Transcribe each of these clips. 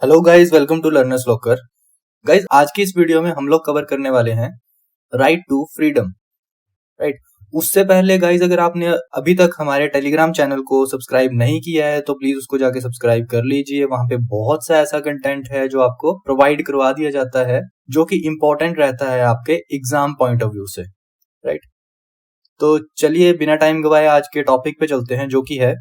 Hello guys, welcome to Learners Locker. Guys, आज की इस वीडियो में हम लोग कवर करने वाले हैं राइट टू फ्रीडम। राइट, उससे पहले गाइस, अगर आपने अभी तक हमारे टेलीग्राम चैनल को सब्सक्राइब नहीं किया है तो प्लीज उसको जाके सब्सक्राइब कर लीजिए। वहां पे बहुत सा ऐसा कंटेंट है जो आपको प्रोवाइड करवा दिया जाता है जो कि इम्पोर्टेंट रहता है आपके एग्जाम पॉइंट ऑफ व्यू से। राइट, तो चलिए बिना टाइम गवाए आज के टॉपिक पे चलते हैं, जो कि है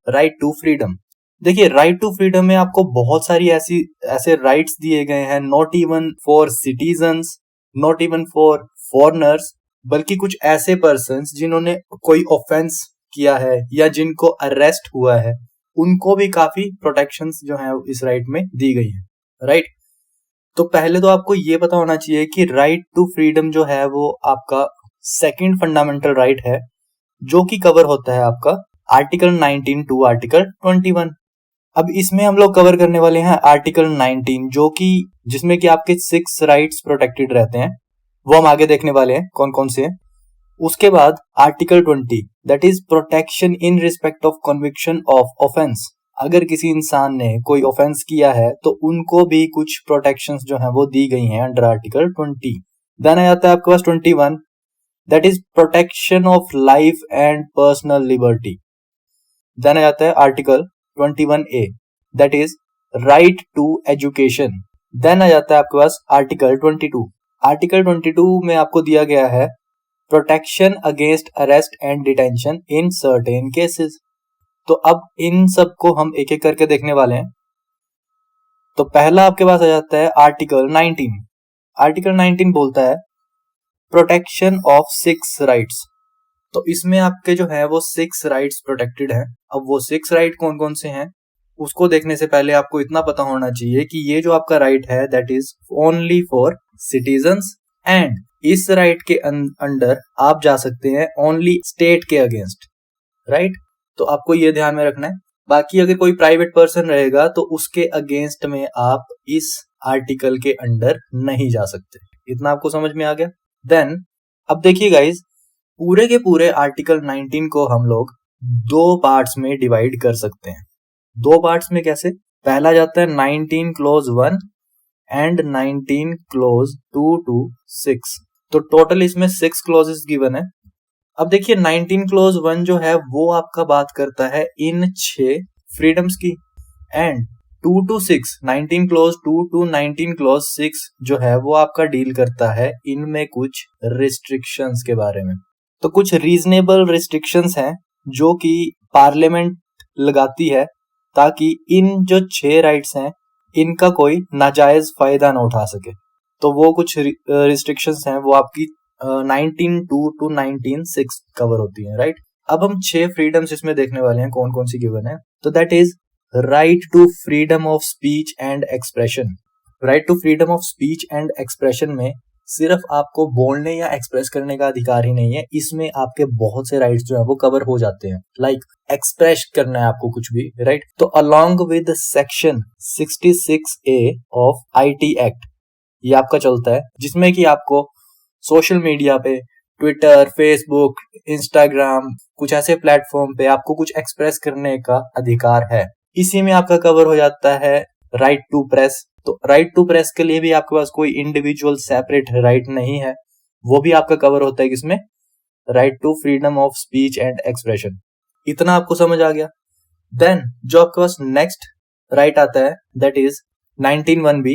राइट टू फ्रीडम। देखिए, राइट टू फ्रीडम में आपको बहुत सारी ऐसे राइट्स दिए गए हैं, not even for citizens, not even for foreigners, बल्कि कुछ ऐसे पर्सन्स जिन्होंने कोई ऑफेंस किया है या जिनको अरेस्ट हुआ है, उनको भी काफी प्रोटेक्शंस जो है इस राइट में दी गई है। राइट, तो पहले तो आपको ये पता होना चाहिए कि राइट टू फ्रीडम जो है वो आपका सेकंड फंडामेंटल राइट है, जो कि कवर होता है आपका आर्टिकल 19 टू आर्टिकल 21। अब इसमें हम लोग कवर करने वाले हैं आर्टिकल 19, जो कि जिसमें कि आपके 6 राइट्स प्रोटेक्टेड रहते हैं, वो हम आगे देखने वाले हैं कौन कौन से हैं। उसके बाद article 20, that is protection in respect of conviction of offence. अगर किसी इंसान ने कोई ऑफेंस किया है तो उनको भी कुछ प्रोटेक्शंस जो है वो दी गई हैं अंडर आर्टिकल 20। देन आ जाता है आपके पास 21, that is protection of life and personal liberty. Then आ जाता है article 21A, that is right to education. Then आ जाता है आपके पास आर्टिकल 22। आर्टिकल 22 में आपको दिया गया है protection against arrest and detention in certain cases. तो अब इन सब को हम एक एक करके देखने वाले हैं। तो पहला आपके पास आ जाता है आर्टिकल 19। आर्टिकल 19 बोलता है प्रोटेक्शन ऑफ 6 राइट्स। तो इसमें आपके जो है वो 6 राइट्स प्रोटेक्टेड हैं। अब वो 6 राइट कौन कौन से हैं उसको देखने से पहले आपको इतना पता होना चाहिए कि ये जो आपका राइट है that is only for citizens, and इस राइट के अंडर आप जा सकते हैं ओनली स्टेट के अगेंस्ट। राइट, तो आपको ये ध्यान में रखना है। बाकी अगर कोई प्राइवेट पर्सन रहेगा तो उसके अगेंस्ट में आप इस आर्टिकल के अंडर नहीं जा सकते। इतना आपको समझ में आ गया। देन अब देखिए गाइज, पूरे के पूरे आर्टिकल 19 को हम लोग 2 पार्ट्स में डिवाइड कर सकते हैं। 2 पार्ट्स में कैसे? पहला जाता है 19 क्लोज 1 एंड 19 क्लोज 2 टू 6। तो टोटल इसमें 6 क्लोजेस गिवन है। अब देखिए 19 क्लोज 1 जो है वो आपका बात करता है इन 6 फ्रीडम्स की, and 2 to 6, 19 clause 2 to 19 clause 6 जो है वो आपका डील करता है इनमें कुछ रिस्ट्रिक्शंस के बारे में। तो कुछ रीजनेबल रिस्ट्रिक्शंस हैं जो कि पार्लियामेंट लगाती है ताकि इन जो 6 राइट्स हैं इनका कोई नाजायज फायदा ना उठा सके। तो वो कुछ रिस्ट्रिक्शंस हैं वो आपकी 19(2) टू 19(6) कवर होती हैं। राइट, अब हम 6 फ्रीडम्स इसमें देखने वाले हैं कौन कौन सी गिवन है। तो that is right to freedom of speech and expression. Right to freedom of speech and expression में सिर्फ आपको बोलने या एक्सप्रेस करने का अधिकार ही नहीं है, इसमें आपके बहुत से राइट्स जो है वो कवर हो जाते हैं। लाइक एक्सप्रेस करना है आपको कुछ भी। राइट, तो along with section 66A of IT act ये आपका चलता है, जिसमें कि आपको सोशल मीडिया पे ट्विटर, फेसबुक, इंस्टाग्राम, कुछ ऐसे प्लेटफॉर्म पे आपको कुछ एक्सप्रेस करने का अधिकार है। इसी में आपका कवर हो जाता है राइट टू प्रेस। तो राइट टू प्रेस के लिए भी आपके पास कोई इंडिविजुअल सेपरेट राइट नहीं है, वो भी आपका कवर होता है किसमें? Right to freedom of speech and expression. इतना आपको समझ आ गया। देन जो आपके पास नेक्स्ट राइट आता है that is 19(1)(b,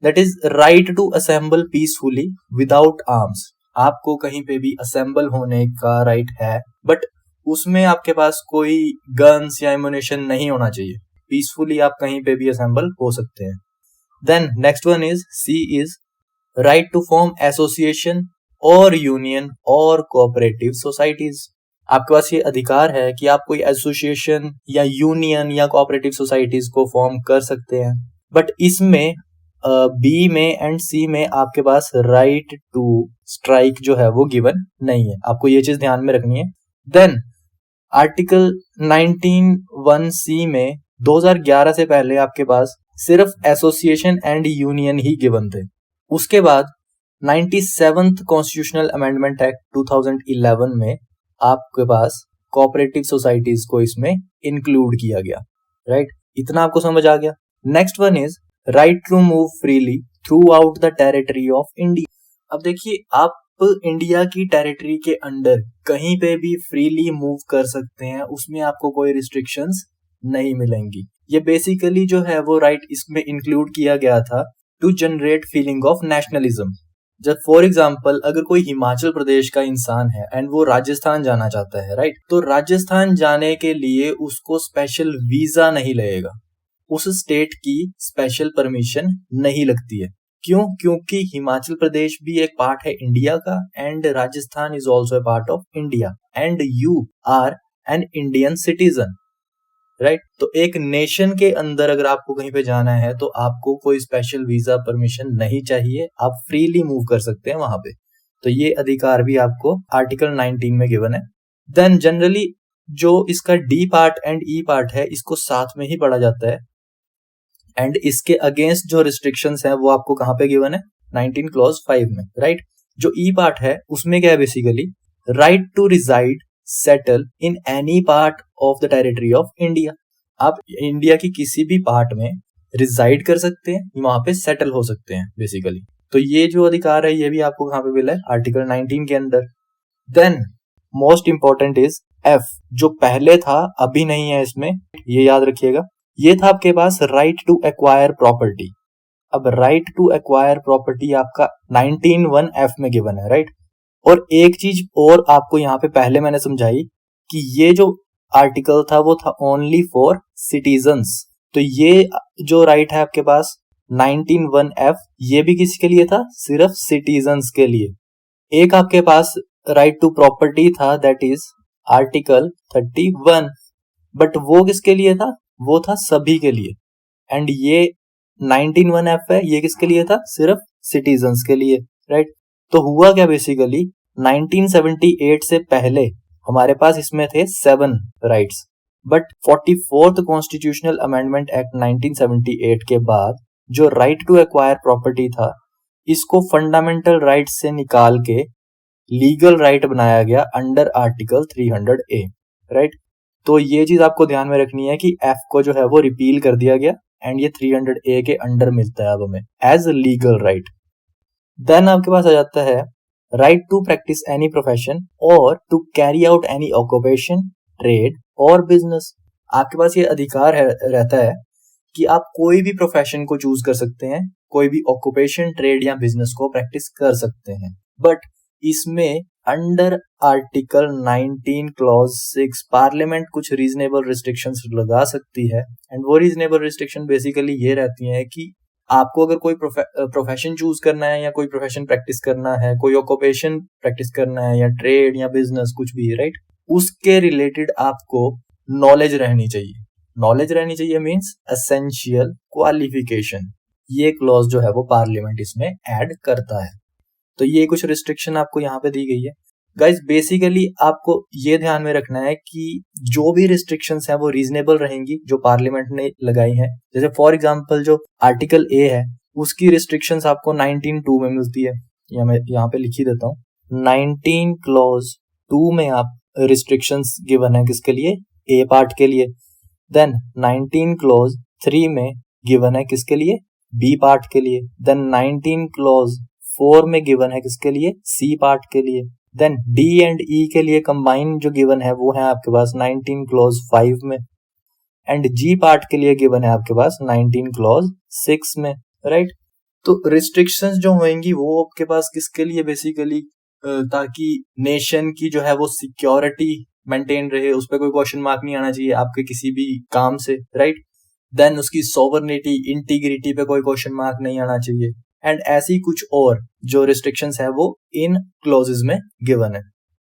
that is right to assemble peacefully without arms. आपको कहीं पे भी असेंबल होने का राइट है, बट उसमें आपके पास कोई गन्स या एमुनेशन नहीं होना चाहिए। पीसफुली आप कहीं पे भी असेंबल हो सकते हैं। Then next one is C is right to form association और यूनियन और कोऑपरेटिव सोसाइटीज। आपके पास ये अधिकार है कि आप कोई एसोसिएशन या यूनियन या कोऑपरेटिव सोसाइटीज को फॉर्म कर सकते हैं, बट इसमें B में एंड C में आपके पास राइट टू स्ट्राइक जो है वो गिवन नहीं है। आपको ये चीज ध्यान में रखनी है। देन आर्टिकल 19(1)(c) में 2011 से पहले आपके पास सिर्फ association and union he given थे। उसके बाद 97th कॉन्स्टिट्यूशनल अमेंडमेंट एक्ट 2011 में आपके पास कोऑपरेटिव सोसाइटीज को इसमें इंक्लूड किया गया। राइट, इतना आपको समझ आ गया। Next one is right to move freely throughout the territory of India. अब देखिए, आप इंडिया की टेरिटरी के अंडर कहीं पे भी फ्रीली मूव कर सकते हैं, उसमें आपको कोई रिस्ट्रिक्शंस नहीं मिलेंगी। ये बेसिकली जो है वो राइट इसमें इंक्लूड किया गया था to generate feeling of nationalism. जब फॉर एग्जाम्पल अगर कोई हिमाचल प्रदेश का इंसान है एंड वो राजस्थान जाना चाहता है, राइट, तो राजस्थान जाने के लिए उसको स्पेशल वीजा नहीं लगेगा, उस स्टेट की स्पेशल परमिशन नहीं लगती है। क्यों? क्योंकि हिमाचल प्रदेश भी एक पार्ट है इंडिया का and Rajasthan is also a part of India and you are an Indian citizen, right. तो एक नेशन के अंदर अगर आपको कहीं पे जाना है तो आपको कोई स्पेशल वीजा परमिशन नहीं चाहिए, आप फ्रीली मूव कर सकते हैं वहां पे। तो ये अधिकार भी आपको आर्टिकल 19 में गिवन है। देन जनरली जो इसका D part and E part है इसको साथ में ही पढ़ा जाता है एंड इसके अगेंस्ट जो रिस्ट्रिक्शंस हैं वो आपको कहां पे गिवन है? 19 क्लॉज 5 में, राइट। जो ई पार्ट है उसमें क्या है? Basically right to reside settle in any part of the territory of India. आप इंडिया की किसी भी पार्ट में रिजाइड कर सकते हैं, वहां पे सेटल हो सकते हैं बेसिकली। तो ये जो अधिकार है ये भी आपको कहां पे मिला है? आर्टिकल 19 के अंदर। Then most important is F, जो पहले था अभी नहीं है इसमें, ये याद रखिएगा। ये था आपके पास राइट टू एक्वायर प्रॉपर्टी। अब राइट टू एक्वायर प्रॉपर्टी आपका 19(1)(f) में गिवन है, राइट। और एक चीज और आपको यहाँ पे पहले मैंने समझाई कि ये जो आर्टिकल था वो था ओनली फॉर सिटीजन्स। तो ये जो राइट है आपके पास 19(1)(f), ये भी किसके लिए था? सिर्फ सिटीजन्स के लिए। एक आपके पास राइट टू प्रॉपर्टी था, दैट इज आर्टिकल 31, बट वो किसके लिए था? वो था सभी के लिए। एंड ये 19(1)(f) है, ये किसके लिए था? सिर्फ सिटीजन्स के लिए, राइट। तो हुआ क्या बेसिकली, 1978 से पहले हमारे पास इसमें थे 7 rights, but 44th constitutional amendment act 1978 के बाद जो राइट टू एक्वायर प्रॉपर्टी था इसको फंडामेंटल राइट्स से निकाल के लीगल राइट बनाया गया अंडर आर्टिकल 300A, राइट। तो ये चीज आपको ध्यान में रखनी है कि एफ को जो है वो रिपील कर दिया गया एंड ये 300A के अंडर मिलता है अब हमें एज लीगल राइट। देन आपके पास आ जाता है right to practise any profession और to carry out any occupation, trade और बिजनेस। आपके पास ये अधिकार रहता है कि आप कोई भी प्रोफेशन को चूज कर सकते हैं, कोई भी ऑक्यूपेशन, ट्रेड या बिजनेस को प्रैक्टिस कर सकते हैं, बट इसमें अंडर आर्टिकल 19 क्लॉज 6 पार्लियामेंट कुछ रीजनेबल रिस्ट्रिक्शंस लगा सकती है एंड वो रीजनेबल रिस्ट्रिक्शन बेसिकली ये रहती हैं कि आपको अगर कोई प्रोफेशन चूज करना है या कोई प्रोफेशन प्रैक्टिस करना है, कोई ऑक्यूपेशन प्रैक्टिस करना है या ट्रेड या बिजनेस कुछ भी, राइट, उसके रिलेटेड आपको नॉलेज रहनी चाहिए। नॉलेज रहनी चाहिए मींस एसेंशियल क्वालिफिकेशन। ये क्लॉज जो है वो पार्लियामेंट इसमें ऐड करता है। तो ये कुछ रिस्ट्रिक्शन आपको यहाँ पे दी गई है। गाइज बेसिकली आपको ये ध्यान में रखना है कि जो भी रिस्ट्रिक्शंस हैं वो रीजनेबल रहेंगी जो पार्लियामेंट ने लगाई हैं। जैसे फॉर एग्जांपल जो आर्टिकल ए है उसकी रिस्ट्रिक्शंस आपको 19(2) में मिलती है, या मैं यहाँ पे लिख ही देता हूँ। 19 क्लॉज 2 में आप रिस्ट्रिक्शंस गिवन है किसके लिए? ए पार्ट के लिए। देन 19 क्लॉज 3 में गिवन है किसके लिए? बी पार्ट के लिए। देन 19 क्लॉज 4 में गिवन है किसके लिए? सी पार्ट के लिए। देन डी एंड ई के लिए कंबाइन जो गिवन है वो है आपके पास 19 क्लॉज 5 में एंड जी पार्ट के लिए गिवन है आपके पास 19 क्लॉज 6 में, राइट। तो रिस्ट्रिक्शंस जो होंगी वो आपके पास किसके लिए? बेसिकली ताकि नेशन की जो है वो सिक्योरिटी मेंटेन रहे, उस पर कोई क्वेश्चन मार्क नहीं आना चाहिए आपके किसी भी काम से, राइट। देन उसकी सोवरनिटी, इंटीग्रिटी पे कोई क्वेश्चन मार्क नहीं आना चाहिए एंड ऐसी कुछ और जो रिस्ट्रिक्शंस है वो इन क्लॉजेस में गिवन है।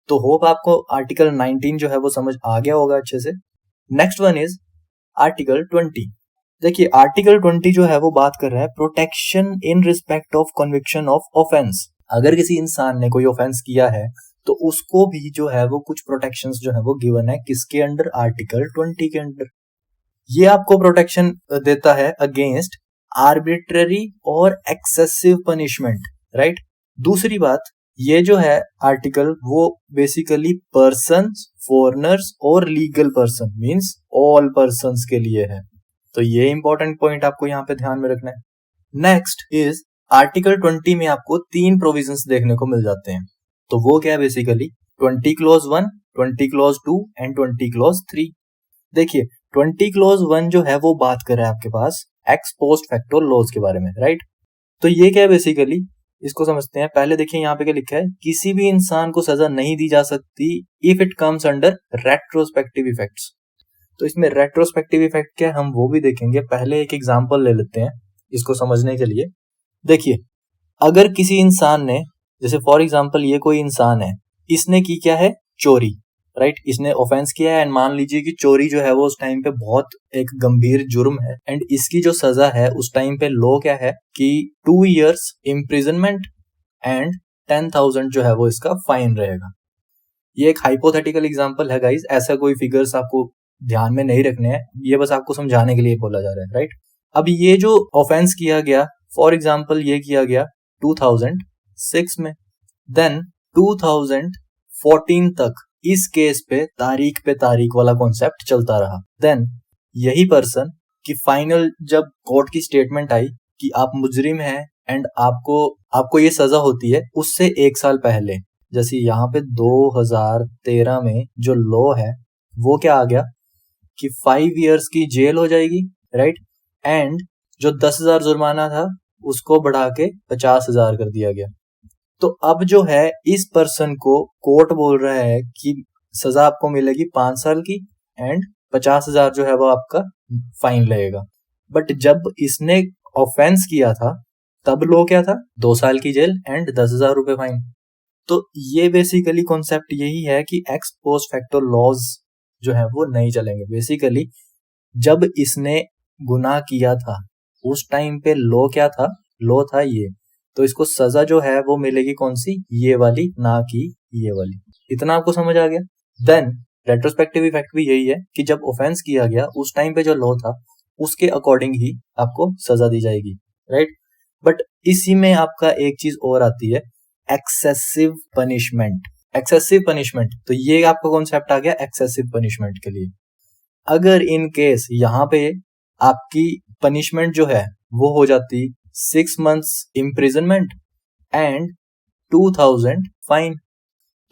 तो होप आपको आर्टिकल 19 जो है वो समझ आ गया होगा अच्छे से। Next one is article 20। देखिए आर्टिकल 20 जो है वो बात कर रहा है protection in respect of conviction of offence. अगर किसी इंसान ने कोई ऑफेंस किया है तो उसको भी जो है वो कुछ प्रोटेक्शंस जो है वो गिवन है किसके अंडर? आर्टिकल 20 के अंडर। ये आपको प्रोटेक्शन देता है अगेंस्ट आर्बिट्ररी और एक्सेसिव पनिशमेंट, राइट। दूसरी बात, ये जो है आर्टिकल वो बेसिकली पर्सन्स, फॉरेनर्स और legal person means all persons के लिए है। तो ये इंपॉर्टेंट पॉइंट आपको यहाँ पे ध्यान में रखना है। नेक्स्ट इज आर्टिकल 20 में आपको 3 प्रोविजंस देखने को मिल जाते हैं। तो वो क्या है basically 20 clause 1, 20 clause 2 and 20 clause 3। देखिए 20 क्लॉज 1 जो है वो बात कर रहा है आपके पास एक्स पोस्ट फैक्टो लॉज के बारे में, राइट। तो ये क्या है बेसिकली, इसको समझते हैं। पहले देखिए यहाँ पे क्या लिखा है, किसी भी इंसान को सजा नहीं दी जा सकती if it comes under retrospective effects. तो इसमें रेट्रोस्पेक्टिव इफेक्ट क्या है हम वो भी देखेंगे। पहले एक एग्जांपल ले लेते हैं इसको समझने के लिए। देखिए अगर किसी इंसान ने, जैसे फॉर एग्जांपल ये कोई इंसान है, इसने की क्या है चोरी, राइट। इसने ऑफेंस किया है एंड मान लीजिए कि चोरी जो है वो उस टाइम पे बहुत एक गंभीर जुर्म है एंड इसकी जो सजा है उस टाइम पे लॉ क्या है कि 2 years इम्प्रिजनमेंट एंड 10,000 जो है वो इसका फाइन रहेगा। ये एक हाइपोथेटिकल एग्जांपल है गाइस, ऐसा कोई फिगर्स आपको ध्यान में नहीं रखने हैं, ये बस आपको समझाने के लिए बोला जा रहा है, राइट। अब ये जो ऑफेंस किया गया, फॉर एग्जांपल ये किया गया 2006 में, देन 2014 तक इस केस पे तारीख वाला कॉन्सेप्ट चलता रहा। देन यही पर्सन की फाइनल जब कोर्ट की स्टेटमेंट आई कि आप मुजरिम हैं एंड आपको ये सजा होती है, उससे 1 साल पहले, जैसे यहाँ पे 2013 में जो लॉ है वो क्या आ गया कि 5 years की जेल हो जाएगी, राइट। एंड जो 10,000 जुर्माना था उसको बढ़ा के 50,000 कर दिया गया। तो अब जो है इस पर्सन को कोर्ट बोल रहा है कि सजा आपको मिलेगी 5 साल की एंड 50,000 जो है वो आपका फाइन लगेगा। बट जब इसने ऑफेंस किया था तब लो क्या था 2 साल की जेल एंड 10,000 रुपए फाइन। तो ये बेसिकली कॉन्सेप्ट यही है कि एक्स पोस्ट फैक्टो लॉज जो है वो नहीं चलेंगे। बेसिकली जब इसने गुनाह किया था उस टाइम पे लॉ क्या था, लॉ था ये, तो इसको सजा जो है वो मिलेगी कौन सी, ये वाली, ना कि ये वाली। इतना आपको समझ आ गया। देन रेट्रोस्पेक्टिव इफेक्ट भी यही है कि जब ऑफेंस किया गया उस टाइम पे जो लॉ था उसके अकॉर्डिंग ही आपको सजा दी जाएगी, राइट। बट इसी में आपका एक चीज और आती है, एक्सेसिव पनिशमेंट। एक्सेसिव पनिशमेंट, तो ये आपका कॉन्सेप्ट आ गया एक्सेसिव पनिशमेंट के लिए। अगर इन केस यहाँ पे आपकी पनिशमेंट जो है वो हो जाती 6 months इम्प्रिजनमेंट एंड 2,000 फाइन,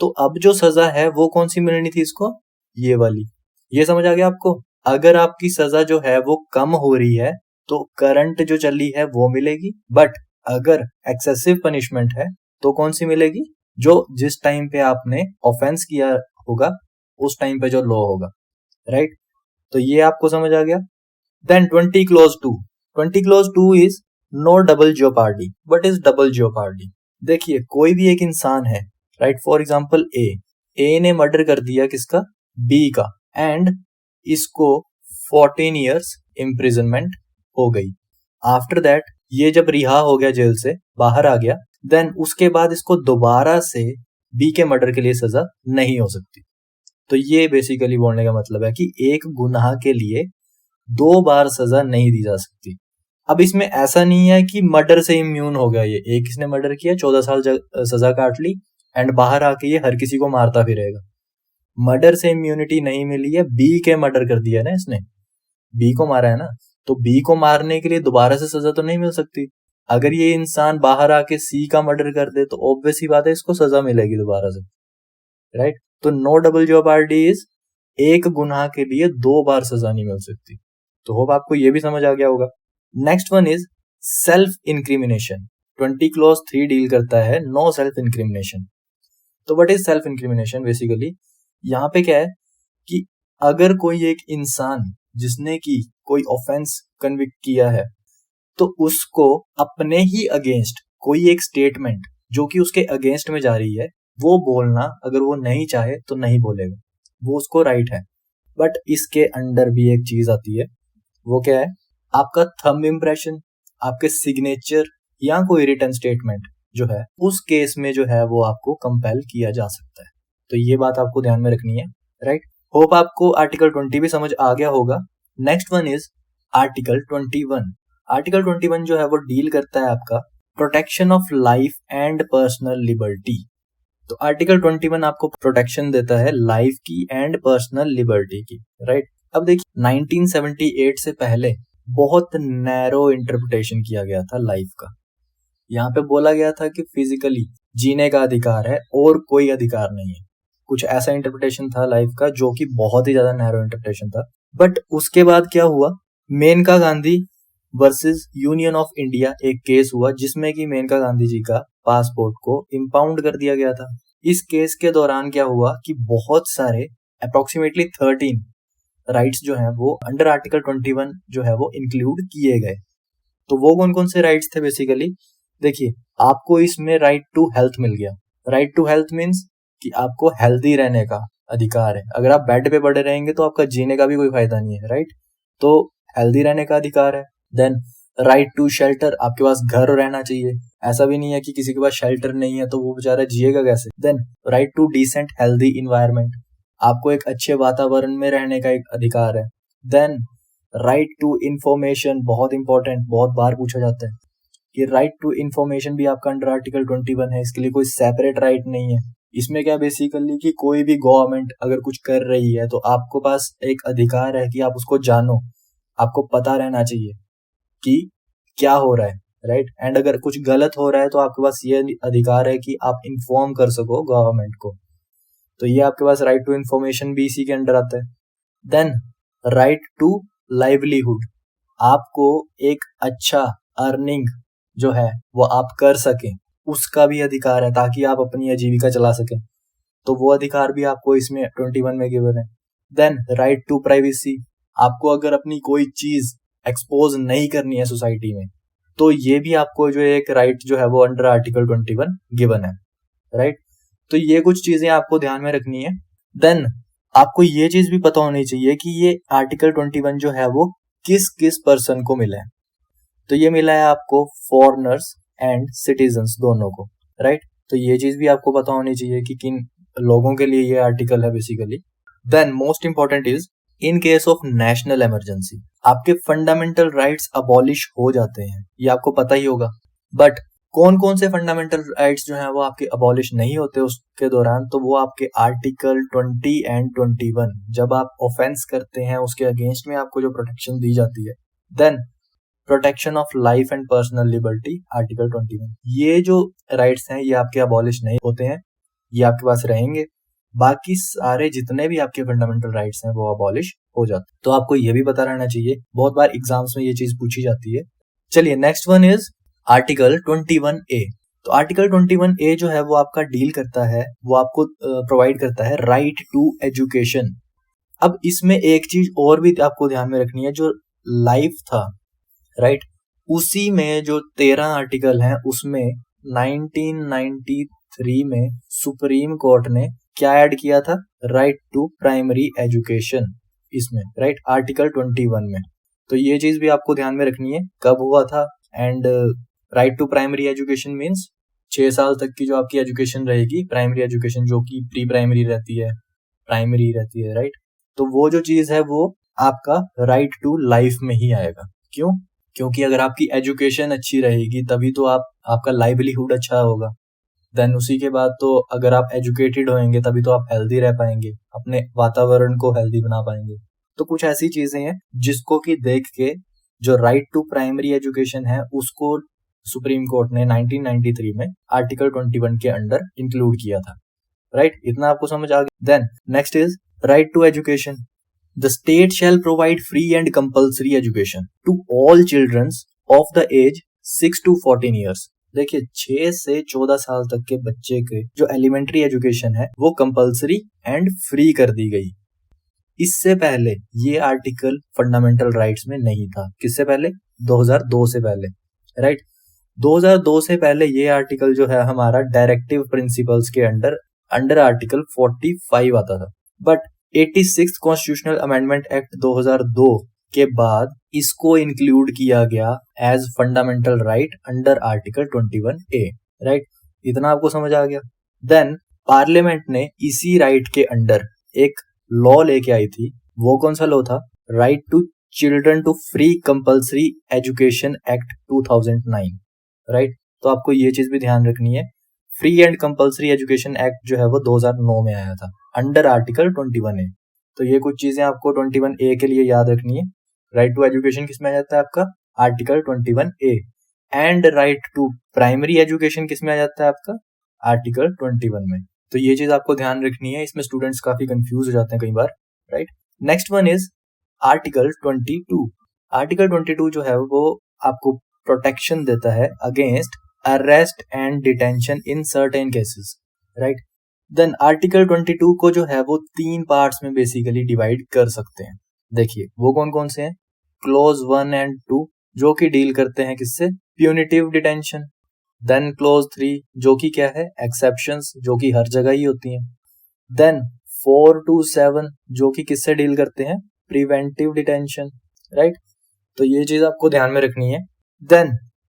तो अब जो सजा है वो कौन सी मिलनी थी इसको, ये वाली। ये समझ आ गया आपको। अगर आपकी सजा जो है वो कम हो रही है तो करंट जो चली है वो मिलेगी, बट अगर एक्सेसिव पनिशमेंट है तो कौन सी मिलेगी, जो जिस टाइम पे आपने ऑफेंस किया होगा उस टाइम पे जो लॉ होगा, राइट। तो ये आपको समझ आ गया। Then 20 clause 2, 20 clause 2 is no double jeopardy. What is double jeopardy? देखिए कोई भी एक इंसान है, राइट, फॉर एग्जांपल ए ने मर्डर कर दिया किसका, बी का, एंड इसको 14 years इम्प्रिजनमेंट हो गई। आफ्टर दैट ये जब रिहा हो गया, जेल से बाहर आ गया, देन उसके बाद इसको दोबारा से बी के मर्डर के लिए सजा नहीं हो सकती। तो ये बेसिकली बोलने का मतलब है कि एक गुनाह के लिए 2 बार सजा नहीं दी जा सकती। अब इसमें ऐसा नहीं है कि मर्डर से इम्यून हो गया, ये एक इसने मर्डर किया 14 साल सजा काट ली एंड बाहर आके ये हर किसी को मारता फिरेगा। मर्डर से इम्यूनिटी नहीं मिली है, बी के मर्डर कर दिया ना इसने, बी को मारा है ना, तो बी को मारने के लिए दोबारा से सजा तो नहीं मिल सकती। अगर ये इंसान बाहर आके सी का मर्डर कर दे तो ऑब्वियस ही बात है इसको सजा मिलेगी दोबारा से, राइट। तो नो डबल जियोपार्डी इज एक गुनाह के लिए 2 बार सजा नहीं मिल सकती। तो होप आपको ये भी समझ आ गया होगा। Next one is self incrimination. 20 clause 3 deal करता है नो सेल्फ इंक्रिमिनेशन। तो what is self incrimination? Basically यहाँ पे क्या है कि अगर कोई एक इंसान जिसने की कोई ऑफेंस कन्विक्ट किया है तो उसको अपने ही अगेंस्ट कोई एक स्टेटमेंट जो कि उसके अगेंस्ट में जा रही है वो बोलना, अगर वो नहीं चाहे तो नहीं बोलेगा, वो उसको राइट है। बट इसके अंडर भी एक चीज आती है, वो क्या है, आपका थंब इम्प्रेशन, आपके सिग्नेचर या कोई रिटन स्टेटमेंट जो है उस केस में जो है वो आपको कंपेल किया जा सकता है। तो ये बात आपको ध्यान में रखनी है, राइट। होप आपको आर्टिकल 20 भी समझ आ गया होगा। Next one is article 21। Article 21 जो है वो डील करता है आपका protection of life and personal liberty. तो आर्टिकल 21 आपको प्रोटेक्शन देता है लाइफ की एंड पर्सनल लिबर्टी की, राइट। अब देखिए 1978 से पहले बहुत नैरो इंटरप्रिटेशन किया गया था लाइफ का। यहाँ पे बोला गया था कि फिजिकली जीने का अधिकार है और कोई अधिकार नहीं है। कुछ ऐसा इंटरप्रिटेशन था लाइफ का जो कि बहुत ही ज्यादा नैरो इंटरप्रिटेशन था। बट उसके बाद क्या हुआ, Maneka Gandhi versus Union of India एक केस हुआ जिसमें कि मेनका गांधी जी का पासपोर्ट को इम्पाउंड कर दिया गया था। इस केस के दौरान क्या हुआ कि बहुत सारे अप्रोक्सीमेटली 13 राइट्स जो हैं वो अंडर आर्टिकल 21 जो है वो इंक्लूड किए गए। तो वो कौन कौन से राइट्स थे बेसिकली, देखिए आपको इसमें राइट टू हेल्थ मिल गया। राइट टू हेल्थ मीन्स कि आपको हेल्दी रहने का अधिकार है। अगर आप बेड पे पड़े रहेंगे तो आपका जीने का भी कोई फायदा नहीं है, राइट। तो हेल्दी रहने का अधिकार है। देन राइट टू शेल्टर, आपके पास घर रहना चाहिए। ऐसा भी नहीं है कि किसी के पास शेल्टर नहीं है तो वो बेचारा जिएगा कैसे। Then right to decent healthy environment, आपको एक अच्छे वातावरण में रहने का एक अधिकार है। देन राइट टू इंफॉर्मेशन, बहुत इंपॉर्टेंट, बहुत बार पूछा जाता है कि राइट टू इंफॉर्मेशन भी आपका अंडर आर्टिकल 21 है। इसके लिए कोई सेपरेट राइट नहीं है। इसमें क्या बेसिकली कि कोई भी गवर्नमेंट अगर कुछ कर रही है तो आपको पास एक अधिकार है कि आप उसको जानो, आपको पता रहना चाहिए कि क्या हो रहा है, राइट। एंड अगर कुछ गलत हो रहा है तो आपके पास ये अधिकार है कि आप इंफॉर्म कर सको गवर्नमेंट को। तो ये आपके पास राइट टू इंफॉर्मेशन भी इसी के अंडर आता है। देन राइट टू लाइवलीहुड, आपको एक अच्छा अर्निंग जो है वो आप कर सकें, उसका भी अधिकार है ताकि आप अपनी आजीविका चला सकें। तो वो अधिकार भी आपको इसमें 21 में गिवन है। देन राइट टू प्राइवेसी, आपको अगर अपनी कोई चीज एक्सपोज नहीं करनी है सोसाइटी में तो ये भी आपको जो एक राइट जो है वो अंडर आर्टिकल 21 गिवन है, राइट। तो ये कुछ चीजें आपको ध्यान में रखनी है। देन आपको ये चीज भी पता होनी चाहिए कि ये आर्टिकल 21 जो है वो किस किस पर्सन को मिला है। तो ये मिला है आपको फॉरेनर्स एंड सिटीजन्स दोनों को, राइट। तो ये चीज भी आपको पता होनी चाहिए कि किन लोगों के लिए ये आर्टिकल है basically. Then most important is in case of national emergency, आपके फंडामेंटल राइट्स अबॉलिश हो जाते हैं, ये आपको पता ही होगा। बट कौन कौन से फंडामेंटल राइट्स जो हैं वो आपके अबॉलिश नहीं होते उसके दौरान, तो वो आपके आर्टिकल 20 एंड 21, जब आप ऑफेंस करते हैं उसके अगेंस्ट में आपको जो प्रोटेक्शन दी जाती है। Then protection of life and personal liberty, article 21, ये जो राइट्स हैं ये आपके अबॉलिश नहीं होते हैं, ये आपके पास रहेंगे। बाकी सारे जितने भी आपके फंडामेंटल राइट्स हैं वो अबॉलिश हो जाते हैं। तो आपको ये भी पता रहना चाहिए, बहुत बार एग्जाम्स में ये चीज पूछी जाती है। चलिए next one is article 21A। तो आर्टिकल 21A जो है वो आपका डील करता है, वो आपको प्रोवाइड करता है राइट टू एजुकेशन। अब इसमें एक चीज और भी आपको ध्यान में रखनी है, जो लाइफ था, राइट, उसी में जो 13 आर्टिकल हैं उसमें 1993 में सुप्रीम कोर्ट ने क्या ऐड किया था, राइट टू प्राइमरी एजुकेशन इसमें, राइट, आर्टिकल 21 में। तो ये चीज भी आपको ध्यान में रखनी है कब हुआ था। And right to primary education means 6 साल तक की जो आपकी एजुकेशन रहेगी, प्राइमरी एजुकेशन जो कि प्री प्राइमरी रहती है, प्राइमरी रहती है, राइट। तो वो जो चीज है वो आपका राइट टू लाइफ में ही आएगा। क्यों? क्योंकि अगर आपकी एजुकेशन अच्छी रहेगी तभी तो आपका लाइवलीहुड अच्छा होगा। देन उसी के बाद तो अगर आप एजुकेटेड होंगे तभी तो आप हेल्दी रह पाएंगे, अपने वातावरण को हेल्दी बना पाएंगे। तो कुछ ऐसी चीजें हैं जिसको कि देख के जो राइट टू प्राइमरी एजुकेशन है उसको सुप्रीम कोर्ट ने 1993 में आर्टिकल 21 के अंडर इंक्लूड किया था, राइट। इतना आपको समझ आ गया। Then next is right to education. The state shall provide free and compulsory education to all children of the age 6 to 14 years. देखिए 6 से 14 साल तक के बच्चे के जो एलिमेंट्री एजुकेशन है वो कंपलसरी एंड फ्री कर दी गई। इससे पहले ये आर्टिकल फंडामेंटल राइट्स में नहीं था। किससे पहले? 2002 से पहले, राइट। 2002 से पहले ये आर्टिकल जो है हमारा डायरेक्टिव प्रिंसिपल्स के अंडर आर्टिकल 45 आता था। बट 86 कॉन्स्टिट्यूशनल अमेंडमेंट एक्ट 2002 के बाद इसको इंक्लूड किया गया as fundamental right under article 21A, right. इतना आपको समझ आ गया। देन पार्लियामेंट ने इसी राइट के अंडर एक लॉ लेके आई थी। वो कौन सा लॉ था? Right to children to free compulsory education act 2009, right. तो आपको ये चीज भी ध्यान रखनी है, free and compulsory education act जो है वो 2009 में आया था अंडर आर्टिकल 21A। तो ये कुछ चीजें आपको 21A के लिए याद रखनी है। राइट टू एजुकेशन किस में आ जाता है आपका, article 21A। And right to primary education किस में आ जाता है आपका, आर्टिकल 21 में। तो ये चीज आपको ध्यान रखनी है, इसमें स्टूडेंट्स काफी कंफ्यूज हो जाते हैं कई बार, right. Next one is article 22। Article 22 जो है वो आपको प्रोटेक्शन देता है against arrest and detention in certain cases, right. Then article 22 को जो है वो 3 पार्ट्स में बेसिकली डिवाइड कर सकते हैं। देखिए वो कौन कौन से हैं, क्लोज 1 एंड 2 जो कि डील करते हैं किससे, प्यूनिटिव डिटेंशन। देन क्लोज 3 जो कि क्या है, एक्सेप्शंस, जो कि हर जगह ही होती हैं। देन 4 to 7 जो कि किससे डील करते हैं, प्रिवेंटिव डिटेंशन, राइट। तो ये चीज आपको ध्यान में रखनी है। देन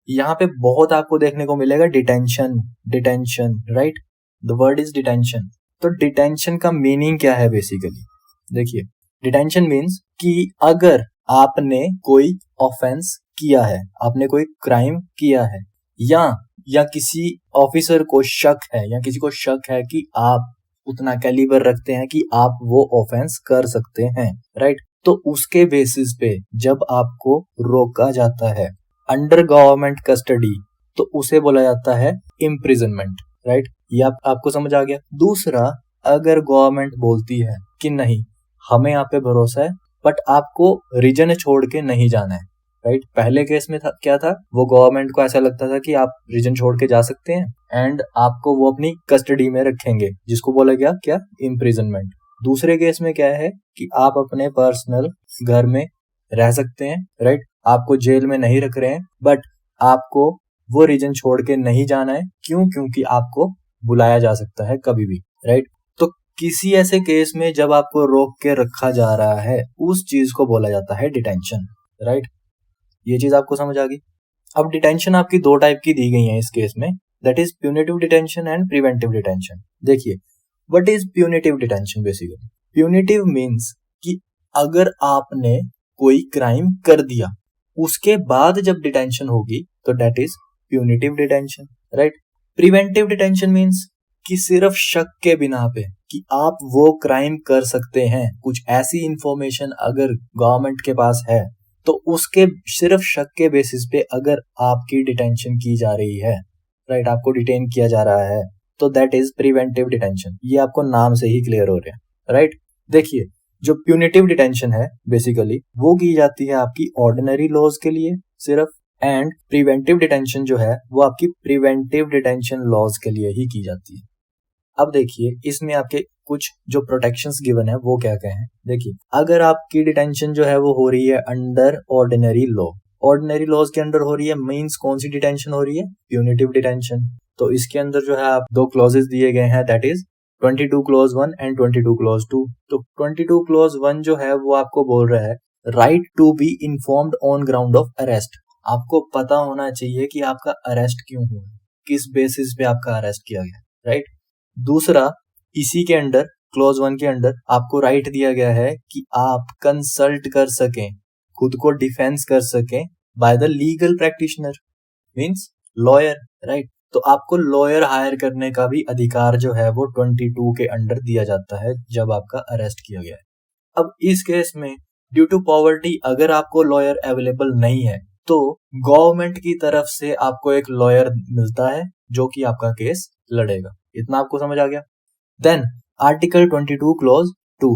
यहाँ पे बहुत आपको देखने को मिलेगा detention, detention, right, the word is detention. तो डिटेंशन का मीनिंग क्या है बेसिकली, देखिए डिटेंशन मीन्स कि अगर आपने कोई ऑफेंस किया है, आपने कोई क्राइम किया है, या किसी ऑफिसर को शक है, या किसी को शक है कि आप उतना कैलिबर रखते हैं कि आप वो ऑफेंस कर सकते हैं, राइट। तो उसके बेसिस पे जब आपको रोका जाता है अंडर गवर्नमेंट कस्टडी, तो उसे बोला जाता है इम्प्रिजनमेंट, राइट। ये आपको समझ आ गया। दूसरा, अगर गवर्नमेंट बोलती है कि नहीं हमें यहाँ पे भरोसा है बट आपको रीजन छोड़ के नहीं जाना है, राइट। पहले केस में क्या था, वो गवर्नमेंट को ऐसा लगता था कि आप रीजन छोड़ के जा सकते हैं एंड आपको वो अपनी कस्टडी में रखेंगे, जिसको बोला गया क्या, इम्प्रिजनमेंट। दूसरे केस में क्या है कि आप अपने पर्सनल घर में रह सकते हैं, राइट, आपको जेल में नहीं रख रहे हैं बट आपको वो रीजन छोड़ के नहीं जाना है। क्यों, क्योंकि आपको बुलाया जा सकता है कभी भी, राइट। तो किसी ऐसे केस में जब आपको रोक के रखा जा रहा है उस चीज को बोला जाता है डिटेंशन, राइट। ये चीज आपको समझ आ गई। अब डिटेंशन आपकी 2 टाइप की दी गई है इस केस में, that is punitive detention and preventive detention. देखिए what is punitive detention, basically punitive means कि अगर आपने कोई क्राइम कर दिया उसके बाद जब डिटेंशन होगी तो that is punitive detention, right. Preventive detention means कि सिर्फ शक के बिना पे कि आप वो क्राइम कर सकते हैं, कुछ ऐसी इंफॉर्मेशन अगर गवर्नमेंट के पास है तो उसके सिर्फ शक के बेसिस पे अगर आपकी डिटेंशन की जा रही है, राइट, आपको डिटेन किया जा रहा है, तो दैट इज प्रिवेंटिव डिटेंशन। ये आपको नाम से ही क्लियर हो रहा है, राइट। देखिए जो प्यूनिटिव डिटेंशन है बेसिकली वो की जाती है आपकी ऑर्डिनरी लॉज के लिए सिर्फ, एंड प्रिवेंटिव डिटेंशन जो है वो आपकी प्रिवेंटिव डिटेंशन लॉज के लिए ही की जाती है। अब देखिए इसमें आपके कुछ जो प्रोटेक्शंस गिवन है वो क्या क्या है। देखिए अगर आपकी डिटेंशन जो है वो हो रही है under ordinary law, ordinary laws के अंडर हो रही है, मींस कौन सी डिटेंशन हो रही है, प्यूनिटिव डिटेंशन। तो इसके अंदर जो है आप 2 क्लॉजेस दिए गए हैं, that is 22 clause 1 and 22 clause 2। तो 22 क्लॉज 1 जो है वो आपको बोल रहा है right to be informed on ground of arrest. आपको पता होना चाहिए कि आपका अरेस्ट क्यों हुआ, किस बेसिस पे आपका अरेस्ट किया गया, राइट। दूसरा, इसी के अंडर क्लॉज 1 के अंडर आपको राइट दिया गया है कि आप कंसल्ट कर सकें, खुद को डिफेंस कर सकें by the legal practitioner, means lawyer, right. तो आपको लॉयर हायर करने का भी अधिकार जो है वो 22 के अंडर दिया जाता है जब आपका अरेस्ट किया गया है। अब इस केस में ड्यू टू पॉवर्टी अगर आपको लॉयर अवेलेबल नहीं है तो गवर्नमेंट की तरफ से आपको एक लॉयर मिलता है जो कि आपका केस लड़ेगा। इतना आपको समझ आ गया। Then article 22 clause 2,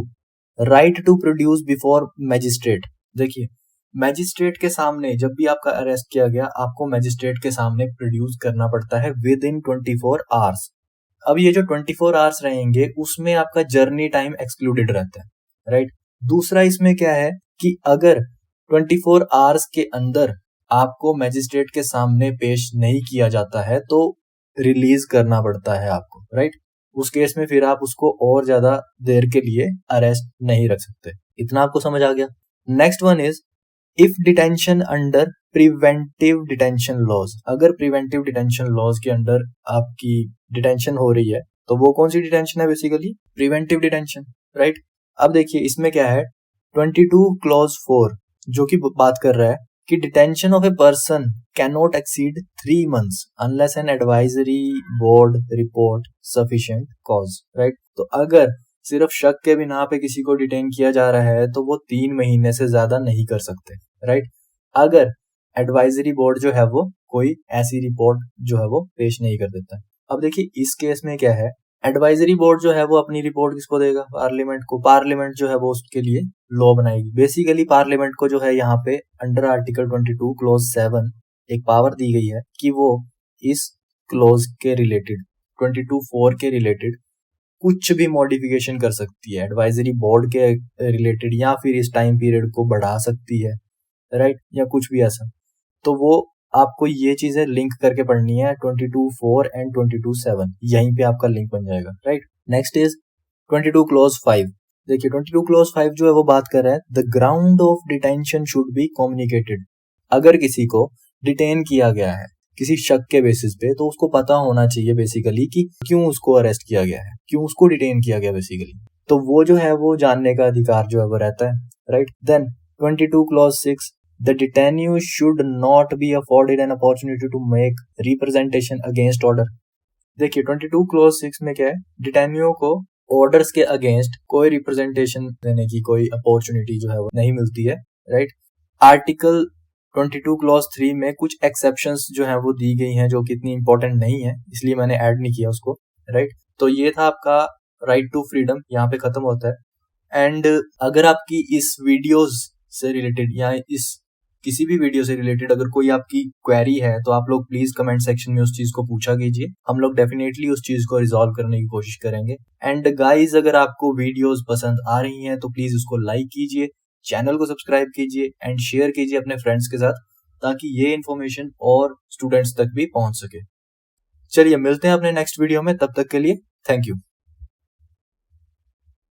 right to produce before magistrate. देखिए मैजिस्ट्रेट के सामने जब भी आपका अरेस्ट किया गया आपको मैजिस्ट्रेट के सामने प्रोड्यूस करना पड़ता है विद इन 24 आवर्स। अब ये जो 24 आवर्स रहेंगे उसमें आपका जर्नी टाइम एक्सक्लूडेड रहता है, राइट। दूसरा इसमें क्या है कि अगर 24 आवर्स के अंदर आपको मैजिस्ट्रेट के सामने पेश नहीं किया जाता है तो रिलीज करना पड़ता है आपको, राइट। उस केस में फिर आप उसको और ज्यादा देर के लिए अरेस्ट नहीं रख सकते। इतना आपको समझ आ गया। Next one is if detention under preventive detention laws. अगर प्रिवेंटिव डिटेंशन लॉज के अंडर आपकी डिटेंशन हो रही है तो वो कौन सी डिटेंशन है, बेसिकली प्रिवेंटिव डिटेंशन, राइट। अब देखिए इसमें क्या है, 22 क्लॉज 4 जो कि बात कर रहा है कि detention of a person can not exceed 3 months unless an advisory board report sufficient cause, right. तो अगर सिर्फ शक के बिना पे किसी को डिटेन किया जा रहा है तो वो 3 महीने से ज्यादा नहीं कर सकते, राइट। अगर एडवाइजरी बोर्ड जो है वो कोई ऐसी रिपोर्ट जो है वो पेश नहीं कर देता। अब देखिए इस केस में क्या है, एडवाइजरी बोर्ड जो है वो अपनी रिपोर्ट किसको देगा, पार्लियामेंट को। पार्लियामेंट जो है वो उसके लिए लॉ बनाएगी। बेसिकली पार्लियामेंट को जो है यहाँ पे अंडर आर्टिकल 22 क्लोज 7 एक पावर दी गई है कि वो इस क्लोज के रिलेटेड 22(4) के रिलेटेड कुछ भी मॉडिफिकेशन कर सकती है एडवाइजरी बोर्ड के रिलेटेड, या फिर इस टाइम पीरियड को बढ़ा सकती है, राइट, या कुछ भी ऐसा। तो वो आपको ये चीजें लिंक करके पढ़नी है 22(4) एंड 22(7), यहीं पे आपका लिंक बन जाएगा, राइट। Next is 22 close 5। देखिए 22 क्लोज 5 जो है वो बात कर रहा है the ground of detention should be communicated. अगर किसी को डिटेन किया गया है किसी शक के बेसिस पे तो उसको पता होना चाहिए बेसिकली कि क्यों उसको अरेस्ट किया गया है, क्यों उसको डिटेन किया गया बेसिकली। तो वो जो है वो जानने का अधिकार जो है वो रहता है, right. Then 22 clause 6 the detainee should not be afforded an opportunity to make representation against order। देखिए 22 क्लोज 6 में क्या है, डिटेनियो को ऑर्डर्स के अगेंस्ट कोई रिप्रेजेंटेशन देने की कोई अपॉर्चुनिटी जो है वो नहीं मिलती है, राइट। आर्टिकल 22 क्लोज 3 में कुछ एक्सेप्शंस जो है वो दी गई हैं जो कि इतनी इंपॉर्टेंट नहीं है, इसलिए मैंने ऐड नहीं किया उसको, राइट। तो ये था आपका राइट टू फ्रीडम, यहाँ पे खत्म होता है। एंड अगर आपकी इस वीडियोस से रिलेटेड या इस किसी भी वीडियो से रिलेटेड अगर कोई आपकी क्वेरी है तो आप लोग प्लीज कमेंट सेक्शन में उस चीज को पूछा कीजिए, हम लोग डेफिनेटली उस चीज को रिजॉल्व करने की कोशिश करेंगे। एंड गाइज अगर आपको वीडियोस पसंद आ रही हैं तो प्लीज उसको लाइक कीजिए, चैनल को सब्सक्राइब कीजिए एंड शेयर कीजिए अपने फ्रेंड्स के साथ, ताकि ये इन्फॉर्मेशन और स्टूडेंट्स तक भी पहुंच सके। चलिए मिलते हैं अपने नेक्स्ट वीडियो में, तब तक के लिए थैंक यू।